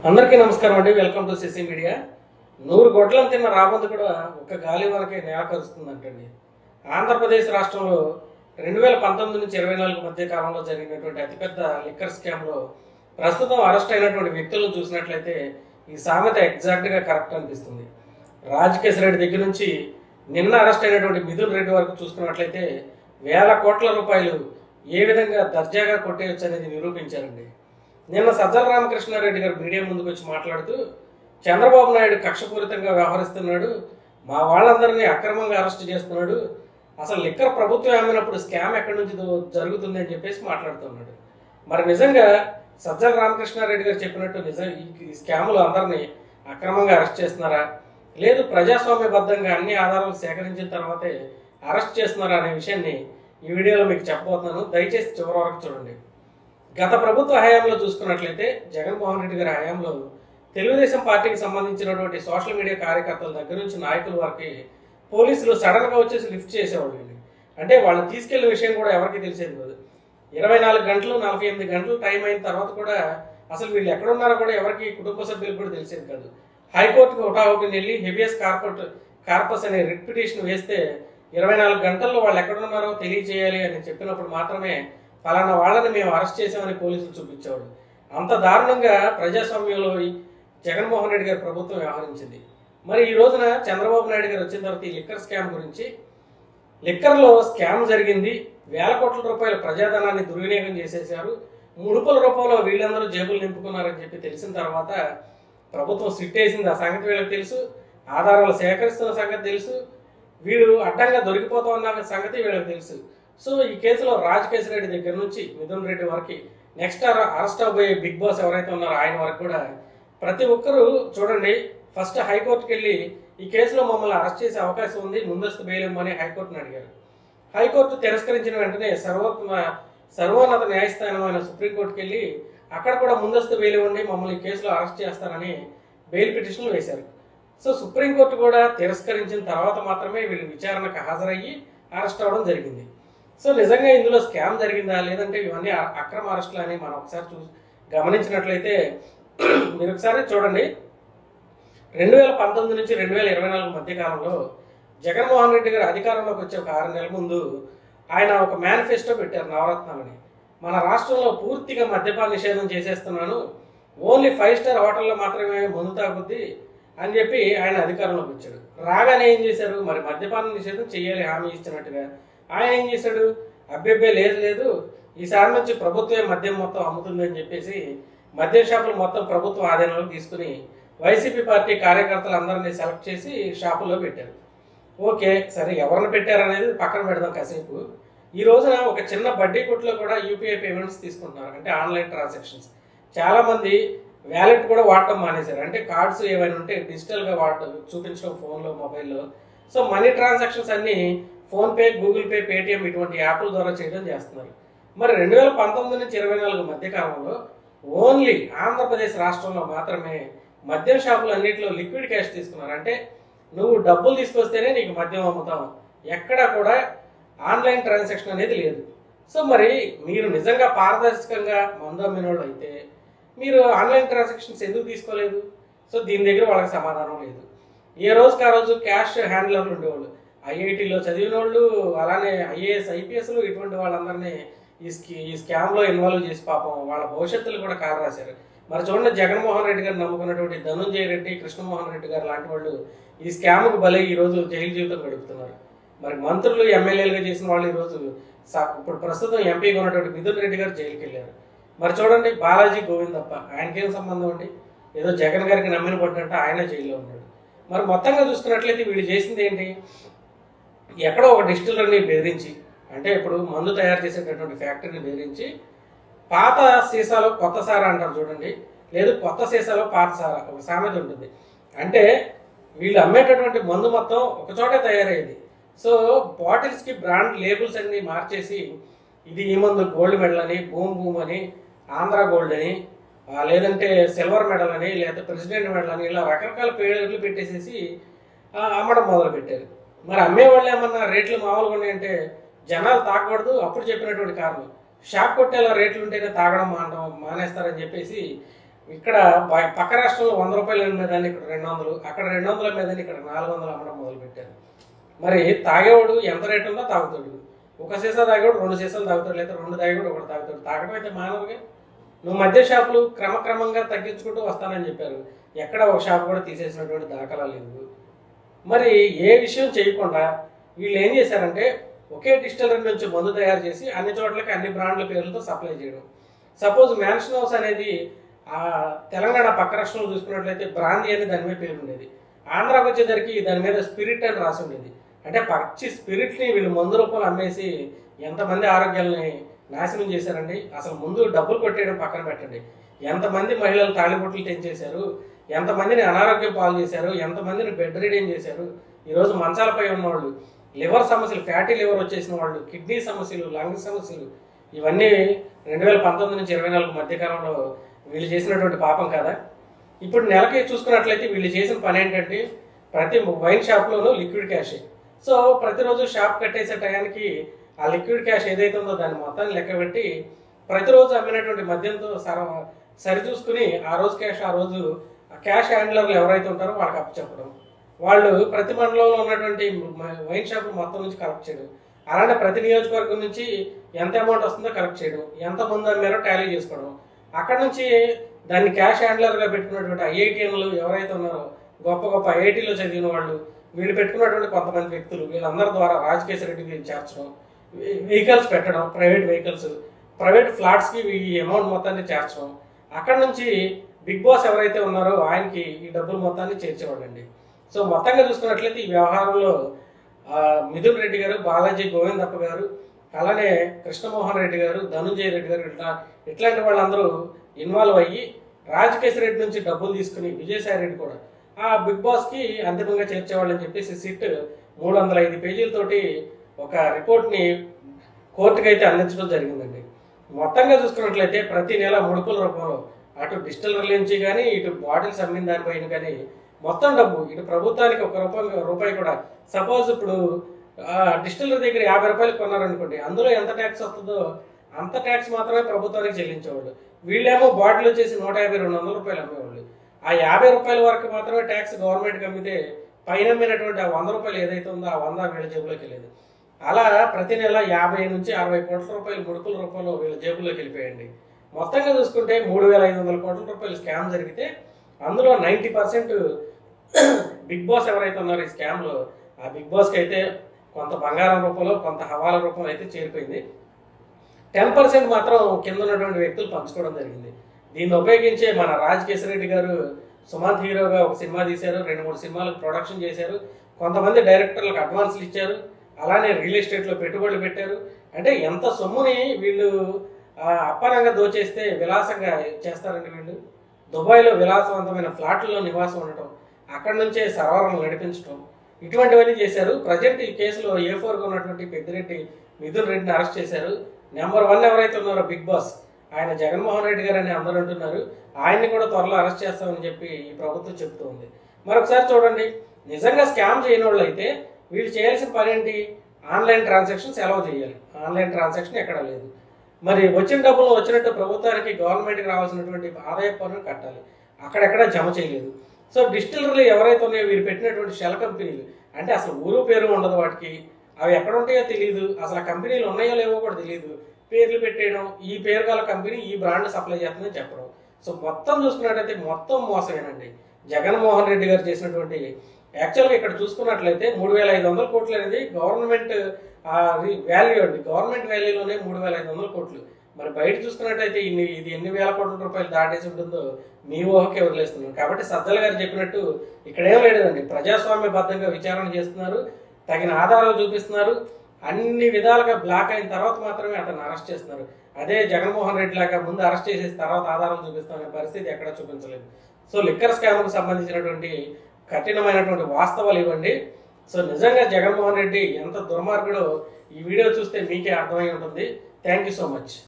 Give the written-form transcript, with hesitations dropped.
అందరికీ నమస్కారం అండి. Welcome to CC media. 100 గొడ్లను తిన్న రాబందు కూడా ఒక గాలి వరకే నేలకరుస్తుందంటండి. ఆంధ్రప్రదేశ్ రాష్ట్రంలో 2019 నుంచి 24 మధ్య కాలంలో జరిగినటువంటి అతిపెద్ద లిక్కర్ స్కామ్లో ప్రస్తుతం అరెస్ట్ అయినటువంటి వ్యక్తులను చూసినట్లయితే ఈ సామెత ఎగ్జాక్ట్గా కరెక్ట్ అనిపిస్తుంది. రాజకేశ్ రెడ్డి దగ్గర నుంచి నిన్న అరెస్ట్ అయినటువంటి మిథున్ రెడ్డి వరకు చూసుకున్నట్లయితే వేల కోట్ల రూపాయలు ఏ విధంగా దర్జాగా కొట్టేయచ్చు అనేది నిరూపించారండి. నిన్న సజ్జల రామకృష్ణారెడ్డి గారు మీడియా ముందుకు వచ్చి మాట్లాడుతూ చంద్రబాబు నాయుడు కక్షపూరితంగా వ్యవహరిస్తున్నాడు, మా వాళ్ళందరినీ అక్రమంగా అరెస్ట్ చేస్తున్నాడు, అసలు లిక్కర్ ప్రభుత్వం అమ్మినప్పుడు స్కామ్ ఎక్కడి నుంచి జరుగుతుంది అని చెప్పేసి మాట్లాడుతున్నాడు. మరి నిజంగా సజ్జల రామకృష్ణారెడ్డి గారు చెప్పినట్టు నిజం ఈ స్కాములు అందరినీ అక్రమంగా అరెస్ట్ చేస్తున్నారా, లేదు ప్రజాస్వామ్యబద్ధంగా అన్ని ఆధారాలు సేకరించిన తర్వాతే అరెస్ట్ చేస్తున్నారా అనే విషయాన్ని ఈ వీడియోలో మీకు చెప్పబోతున్నాను. దయచేసి చివరి వరకు చూడండి. గత ప్రభుత్వ హయాంలో చూసుకున్నట్లయితే జగన్మోహన్ రెడ్డి గారి హయాంలో తెలుగుదేశం పార్టీకి సంబంధించినటువంటి సోషల్ మీడియా కార్యకర్తల దగ్గర నుంచి నాయకుల వరకు పోలీసులు సడన్గా వచ్చేసి లిఫ్ట్ చేసేవాళ్ళు. అంటే వాళ్ళు తీసుకెళ్లిన విషయం కూడా ఎవరికి తెలిసేది కాదు. 24 గంటలు 48 గంటలు టైం అయిన తర్వాత కూడా అసలు వీళ్ళు ఎక్కడున్నారో కూడా ఎవరికి కుటుంబ సభ్యులకు కూడా తెలిసేది కాదు. హైకోర్టుకు ఒకటి వెళ్ళి హెబియస్ కార్పస్ అనే రిట్ పిటిషన్ వేస్తే 24 గంటల్లో వాళ్ళు ఎక్కడున్నారో తెలియజేయాలి అని చెప్పినప్పుడు మాత్రమే ఫలానా వాళ్ళని మేము అరెస్ట్ చేసామని పోలీసులు చూపించేవాడు. అంత దారుణంగా ప్రజాస్వామ్యంలో జగన్మోహన్ రెడ్డి గారి ప్రభుత్వం వ్యవహరించింది. మరి ఈ రోజున చంద్రబాబు నాయుడు గారు వచ్చిన తర్వాత ఈ లిక్కర్ స్కామ్ గురించి, లిక్కర్లో స్కామ్ జరిగింది, వేల కోట్ల రూపాయల ప్రజాధనాన్ని దుర్వినియోగం చేసేసారు, ముడుపుల రూపంలో వీళ్ళందరూ జేబులు నింపుకున్నారని చెప్పి తెలిసిన తర్వాత ప్రభుత్వం సిట్ వేసింది. ఆ సంగతి వీళ్ళకి తెలుసు, ఆధారాలు సేకరిస్తున్న సంగతి తెలుసు, వీడు అడ్డంగా దొరికిపోతామన్న సంగతి వీళ్ళకి తెలుసు. సో ఈ కేసులో రాజకేశ్ రెడ్డి దగ్గర నుంచి మిథున్ రెడ్డి వరకు నెక్స్ట్ అరెస్ట్ అవబోయే బిగ్ బాస్ ఎవరైతే ఉన్నారో ఆయన వరకు కూడా ప్రతి ఒక్కరూ చూడండి, ఫస్ట్ హైకోర్టుకి వెళ్ళి ఈ కేసులో మమ్మల్ని అరెస్ట్ చేసే అవకాశం ఉంది, ముందస్తు బెయిల్ ఇవ్వమని హైకోర్టును అడిగారు. హైకోర్టు తిరస్కరించిన వెంటనే సర్వోన్నత న్యాయస్థానమైన సుప్రీంకోర్టుకి వెళ్ళి అక్కడ కూడా ముందస్తు బెయిల్ ఇవ్వండి, మమ్మల్ని ఈ కేసులో అరెస్ట్ చేస్తారని బెయిల్ పిటిషన్లు వేశారు. సో సుప్రీంకోర్టు కూడా తిరస్కరించిన తర్వాత మాత్రమే వీళ్ళు విచారణకు హాజరయ్యి అరెస్ట్ అవ్వడం జరిగింది. సో నిజంగా ఇందులో స్కామ్ జరిగిందా లేదంటే ఇవన్నీ అక్రమ అరెస్టులు అని మనం ఒకసారి గమనించినట్లయితే మీరు ఒకసారి చూడండి. 2019 నుంచి 2024 మధ్య కాలంలో జగన్మోహన్ రెడ్డి గారు అధికారంలోకి వచ్చే ఒక 6 నెలల ముందు ఆయన ఒక మేనిఫెస్టో పెట్టారు, నవరత్నాలని. మన రాష్ట్రంలో పూర్తిగా మద్యపాన నిషేధం చేసేస్తున్నాను, ఓన్లీ 5 స్టార్ హోటల్లో మాత్రమే మందు తాగుద్ది అని చెప్పి ఆయన అధికారంలోకి వచ్చాడు. రాగానే ఏం చేశారు, మరి మద్యపాన నిషేధం చేయాలి హామీ ఇచ్చినట్టుగా ఆయన ఏం చేశాడు, అబ్బెబ్బే లేదు ఈసారి నుంచి ప్రభుత్వమే మద్యం మొత్తం అమ్ముతుంది అని చెప్పేసి మద్యం షాపులు మొత్తం ప్రభుత్వం ఆధీనంలోకి తీసుకుని వైసీపీ పార్టీ కార్యకర్తలందరినీ సెలెక్ట్ చేసి షాపుల్లో పెట్టారు. ఓకే సరే, ఎవరిని పెట్టారనేది పక్కన పెడదాం కాసేపు. ఈ రోజున ఒక చిన్న బడ్డీ కొట్లో కూడా యూపీఐ పేమెంట్స్ తీసుకుంటున్నారు, అంటే ఆన్లైన్ ట్రాన్సాక్షన్స్. చాలామంది వ్యాలెట్ కూడా వాడటం మానేశారు, అంటే కార్డ్స్ ఏమైనా ఉంటే డిజిటల్గా చూపించడం ఫోన్లో మొబైల్లో. సో మనీ ట్రాన్సాక్షన్స్ అన్నీ ఫోన్పే, గూగుల్ పే, పేటిఎం ఇటువంటి యాప్ల ద్వారా చేయడం చేస్తున్నారు. మరి 2019 నుంచి 24 మధ్య కాలంలో ఓన్లీ ఆంధ్రప్రదేశ్ రాష్ట్రంలో మాత్రమే మద్యం షాపులు అన్నింటిలో లిక్విడ్ క్యాష్ తీసుకున్నారు. అంటే నువ్వు డబ్బులు తీసుకొస్తేనే నీకు మద్యం అమ్ముతాం, ఎక్కడా కూడా ఆన్లైన్ ట్రాన్సాక్షన్ అనేది లేదు. సో మరి మీరు నిజంగా పారదర్శకంగా మందు అమ్మినోళ్ళు అయితే మీరు ఆన్లైన్ ట్రాన్సాక్షన్స్ ఎందుకు తీసుకోలేదు? సో దీని దగ్గర వాళ్ళకి సమాధానం లేదు. ఏ రోజుకి ఆ రోజు క్యాష్ హ్యాండ్లర్లు ఉండేవాళ్ళు, ఐఐటీలో చదివిన వాళ్ళు, అలానే ఐఏఎస్ ఐపీఎస్లు, ఇటువంటి వాళ్ళందరినీ ఈ స్కామ్లో ఇన్వాల్వ్ చేసి పాపం వాళ్ళ భవిష్యత్తులు కూడా కారు రాశారు. మరి చూడండి, జగన్మోహన్ రెడ్డి గారు నమ్ముకున్నటువంటి ధనుంజయ రెడ్డి, కృష్ణమోహన్ రెడ్డి గారు లాంటి వాళ్ళు ఈ స్కామ్కు బలై ఈరోజు జైలు జీవితం గడుపుతున్నారు. మరి మంత్రులు ఎమ్మెల్యేలుగా చేసిన వాళ్ళు ఈరోజు ఇప్పుడు ప్రస్తుతం ఎంపీగా ఉన్నటువంటి మిథున్ రెడ్డి గారు జైలుకి వెళ్ళారు. మరి చూడండి, బాలాజీ గోవిందప్ప, ఆయనకేం సంబంధం అండి? ఏదో జగన్ గారికి నమ్మిన పడ్డంటే ఆయన జైల్లో ఉన్నాడు. మరి మొత్తంగా చూసుకున్నట్లయితే వీళ్ళు చేసింది ఏంటి, ఎక్కడో ఒక డిస్టిలరీని బెదిరించి, అంటే ఇప్పుడు మందు తయారు చేసేటటువంటి ఫ్యాక్టరీని బెదిరించి పాత సీసాలో కొత్త సారా అంటారు చూడండి, లేదు కొత్త సీసాలో పాత సారా, ఒక సామెత ఉంటుంది. అంటే వీళ్ళు అమ్మేటటువంటి మందు మొత్తం ఒక చోటే తయారయ్యేది. సో బాటిల్స్కి బ్రాండ్ లేబుల్స్ అన్ని మార్చేసి ఇది ఈ మందు గోల్డ్ మెడల్ అని, బూమ్ అని, ఆంధ్ర గోల్డ్ అని, లేదంటే సిల్వర్ మెడల్ అని, లేదా ప్రెసిడెంట్ మెడల్ అని, ఇలా రకరకాల పేర్లు పెట్టేసేసి అమ్మడం మొదలు పెట్టారు. మరి అమ్మేవాళ్ళు ఏమన్నా రేట్లు మామూలుగా ఉన్నాయంటే జనాలు తాగకూడదు, అప్పుడు చెప్పినటువంటి కారణం షాప్ కొట్టేలా రేట్లు ఉంటేనే తాగడం మానేస్తారని చెప్పేసి ఇక్కడ పక్క రాష్ట్రంలో 100 రూపాయలు మీదాన్ని ఇక్కడ 200, అక్కడ 200 మీదని ఇక్కడ 400 అమ్మడం మొదలుపెట్టారు. మరి తాగేవాడు ఎంత రేటు ఉందో తాగుతాడు. ఒక సీసా తాగేవాడు 2 సీసాలు తాగుతాడు, లేదా 2 తాగేవాడు 1 తాగుతాడు. తాగడం అయితే మానవుగా. నువ్వు మద్య షాపులు క్రమక్రమంగా తగ్గించుకుంటూ వస్తానని చెప్పారు. ఎక్కడ ఒక షాప్ కూడా తీసేసినటువంటి దాఖలా లేవు. మరి ఏ విషయం చేయకుండా వీళ్ళు ఏం చేశారంటే ఒకే డిస్టిలరీ నుంచి మందు తయారు చేసి అన్ని చోట్లకి అన్ని బ్రాండ్ల పేర్లతో సప్లై చేయడం. సపోజ్ మ్యాన్షన్ హౌస్ అనేది తెలంగాణ పక్క రాష్ట్రంలో చూసుకున్నట్లయితే బ్రాందీ అని దాని మీద పేరు ఉండేది. ఆంధ్రాకి వచ్చేసరికి దాని మీద స్పిరిట్ అని రాసి ఉండేది. అంటే పచ్చి స్పిరిట్ని వీళ్ళు మందు రూపంలో అమ్మేసి ఎంతమంది ఆరోగ్యాలని నాశనం చేశారండి. అసలు ముందు డబ్బులు కొట్టేయడం పక్కన పెట్టండి, ఎంతమంది మహిళలు తాళిబొట్లు తెంచేశారు, ఎంతమందిని అనారోగ్యం పాలు చేశారు, ఎంతమందిని బెడ్ రీడింగ్ చేశారు. ఈరోజు మంచాలపై ఉన్నవాళ్ళు, లివర్ సమస్యలు, ఫ్యాటీ లివర్ వచ్చేసిన వాళ్ళు, కిడ్నీ సమస్యలు, లంగ్ సమస్యలు, ఇవన్నీ 2019 నుంచి 2024 మధ్యకాలంలో వీళ్ళు చేసినటువంటి పాపం కదా. ఇప్పుడు నెలకి చూసుకున్నట్లయితే వీళ్ళు చేసిన పని ఏంటంటే ప్రతి వైన్ షాప్లోనూ లిక్విడ్ క్యాష్. సో ప్రతిరోజు షాప్ కట్టేసే టయానికి ఆ లిక్విడ్ క్యాష్ ఏదైతే ఉందో దాన్ని మొత్తాన్ని లెక్కబెట్టి ప్రతిరోజు అమ్మినటువంటి మద్యంతో సరి చూసుకుని ఆ రోజు క్యాష్ హ్యాండ్లర్లు ఎవరైతే ఉంటారో వాళ్ళకి అప్పచెప్పడం. వాళ్ళు ప్రతి మండలంలో ఉన్నటువంటి వైన్ షాపులు మొత్తం నుంచి కలెక్ట్ చేయడం. అలానే ప్రతి నియోజకవర్గం నుంచి ఎంత అమౌంట్ వస్తుందో కలెక్ట్ చేయడం, ఎంత మంది అమ్మారో టాలీ చేసుకోవడం. అక్కడ నుంచి దాన్ని క్యాష్ హ్యాండ్లర్గా పెట్టుకున్నటువంటి ఐఐటీఎన్లు ఎవరైతే ఉన్నారో గొప్ప గొప్ప ఐఐటీలో చదివిన వాళ్ళు, వీళ్ళు పెట్టుకున్నటువంటి కొంతమంది వ్యక్తులు, వీళ్ళందరి ద్వారా రాజకేశ్వర రెడ్డికి చేర్చడం, వెహికల్స్ పెట్టడం, ప్రైవేట్ ఫ్లాట్స్కి ఈ అమౌంట్ మొత్తాన్ని చేర్చడం. అక్కడ నుంచి బిగ్ బాస్ ఎవరైతే ఉన్నారో ఆయనకి ఈ డబ్బులు మొత్తాన్ని చేర్చేవాళ్ళండి. సో మొత్తంగా చూసుకున్నట్లయితే ఈ వ్యవహారంలో మిథున్ రెడ్డి గారు, బాలాజీ గోవిందప్ప గారు, అలానే కృష్ణమోహన్ రెడ్డి గారు, ధనుంజయ రెడ్డి గారు, ఇట్లాంటి వాళ్ళందరూ ఇన్వాల్వ్ అయ్యి రాజకేశ్వర రెడ్డి నుంచి డబ్బులు తీసుకుని విజయసాయి రెడ్డి కూడా ఆ బిగ్ బాస్కి అంతిమంగా చేర్చేవాళ్ళని చెప్పేసి సిట్ 305 పేజీలతోటి ఒక రిపోర్ట్ని కోర్టుకి అయితే అందించడం జరిగిందండి. మొత్తంగా చూసుకున్నట్లయితే ప్రతి నెల ముడుపుల రూపంలో అటు డిస్టిలరీ నుంచి కానీ ఇటు బాటిల్స్ అమ్మిన దానిపైన కానీ మొత్తం డబ్బు ఇటు ప్రభుత్వానికి రూపాయి కూడా. సపోజ్ ఇప్పుడు డిస్టిలరీ దగ్గర 50 రూపాయలు కొన్నారనుకోండి, అందులో ఎంత ట్యాక్స్ వస్తుందో అంత ట్యాక్స్ మాత్రమే ప్రభుత్వానికి చెల్లించేవాళ్ళు. వీళ్ళేమో బాటిల్ వచ్చేసి 150-200 రూపాయలు అమ్మేవాళ్ళు. ఆ 50 రూపాయల వరకు మాత్రమే ట్యాక్స్ గవర్నమెంట్కి అమ్మితే పైన అమ్మినటువంటి ఆ 100 రూపాయలు ఏదైతే ఉందో ఆ 100 వీళ్ళ జేబులోకి వెళ్ళేది. అలా ప్రతి నెల 50 నుంచి 60 కోట్ల రూపాయలు ముడుపుల రూపంలో వీళ్ళ జేబులోకి వెళ్ళిపోయండి. మొత్తంగా చూసుకుంటే 3,500 కోట్ల రూపాయలు స్కామ్ జరిగితే అందులో 90% బిగ్ బాస్ ఎవరైతే ఉన్నారో ఈ స్కామ్లో ఆ బిగ్ బాస్కి అయితే కొంత బంగారం రూపంలో కొంత హవాలా రూపంలో అయితే చేరిపోయింది. 10% మాత్రం కింద ఉన్నటువంటి వ్యక్తులు పంచుకోవడం జరిగింది. దీన్ని ఉపయోగించే మన రాజకేశ్వర రెడ్డి గారు సుమంత్ హీరోగా ఒక సినిమా తీశారు, 2-3 సినిమాలకు ప్రొడక్షన్ చేశారు, కొంతమంది డైరెక్టర్లకు అడ్వాన్స్లు ఇచ్చారు, అలానే రియల్ ఎస్టేట్లో పెట్టుబడులు పెట్టారు. అంటే ఎంత సొమ్ముని వీళ్ళు అప్పనంగా దోచేస్తే విలాసంగా చేస్తారండి వీళ్ళు. దుబాయ్లో విలాసవంతమైన ఫ్లాట్లలో నివాసం ఉండటం, అక్కడి నుంచే సర్వర్లను నడిపించడం, ఇటువంటివన్నీ చేశారు. ప్రజెంట్ ఈ కేసులో A4గా ఉన్నటువంటి పెద్దిరెడ్డి మిథున్ రెడ్డిని అరెస్ట్ చేశారు. నెంబర్ 1 ఎవరైతే ఉన్నారో బిగ్ బాస్ ఆయన జగన్మోహన్ రెడ్డి గారు అని అందరూ అంటున్నారు. ఆయన్ని కూడా త్వరలో అరెస్ట్ చేస్తామని చెప్పి ఈ ప్రభుత్వం చెప్తూ ఉంది. మరొకసారి చూడండి, నిజంగా స్కామ్ చేయని వాళ్ళు అయితే వీళ్ళు చేయాల్సిన పని ఏంటి? ఆన్లైన్ ట్రాన్సాక్షన్స్ అలౌ చేయాలి. ఆన్లైన్ ట్రాన్సాక్షన్ ఎక్కడా లేదు. మరి వచ్చిన డబ్బులు వచ్చినట్టు ప్రభుత్వానికి గవర్నమెంట్కి రావాల్సినటువంటి ఆదాయ పన్ను కట్టాలి, అక్కడెక్కడ జమ చేయలేదు. సో డిస్టిలరీలు ఎవరైతే ఉన్నాయో వీరు పెట్టినటువంటి షెల్ కంపెనీలు, అంటే అసలు ఊరు పేరు ఉండదు వాటికి, అవి ఎక్కడ ఉంటాయో తెలియదు, అసలు ఆ కంపెనీలు ఉన్నాయో లేవో కూడా తెలియదు, పేర్లు పెట్టేయడం, ఈ పేరు గల కంపెనీ ఈ బ్రాండ్ సప్లై చేస్తుందని చెప్పడం. సో మొత్తం చూసుకున్నట్టయితే మొత్తం మోసమేనండి జగన్మోహన్ రెడ్డి గారు చేసినటువంటి. యాక్చువల్గా ఇక్కడ చూసుకున్నట్లయితే 3,500 కోట్లు అనేది గవర్నమెంట్ వాల్యూ అండి. గవర్నమెంట్ వాల్యూలోనే 3,500 కోట్లు. మరి బయట చూసుకున్నట్టయితే ఇది ఎన్ని వేల కోట్ల రూపాయలు దాటేసి ఉంటుందో మీ ఊహకే వదిలేస్తున్నాను. కాబట్టి సజ్జల గారు చెప్పినట్టు ఇక్కడ ఏం లేదండి, ప్రజాస్వామ్యబద్ధంగా విచారణ చేస్తున్నారు, తగిన ఆధారాలు చూపిస్తున్నారు, అన్ని విధాలుగా బ్లాక్ అయిన తర్వాత మాత్రమే అతను అరెస్ట్ చేస్తున్నారు. అదే జగన్మోహన్ రెడ్డి లాగా ముందు అరెస్ట్ చేసేసి తర్వాత ఆధారాలు చూపిస్తామనే పరిస్థితి ఎక్కడా చూపించలేదు. సో లిక్కర్ స్కామ్కు సంబంధించినటువంటి కఠినమైనటువంటి వాస్తవాలు ఇవ్వండి. సో నిజంగా జగన్మోహన్ రెడ్డి ఎంత దుర్మార్గుడో ఈ వీడియో చూస్తే మీకే అర్థమై ఉంటుంది. Thank you so much.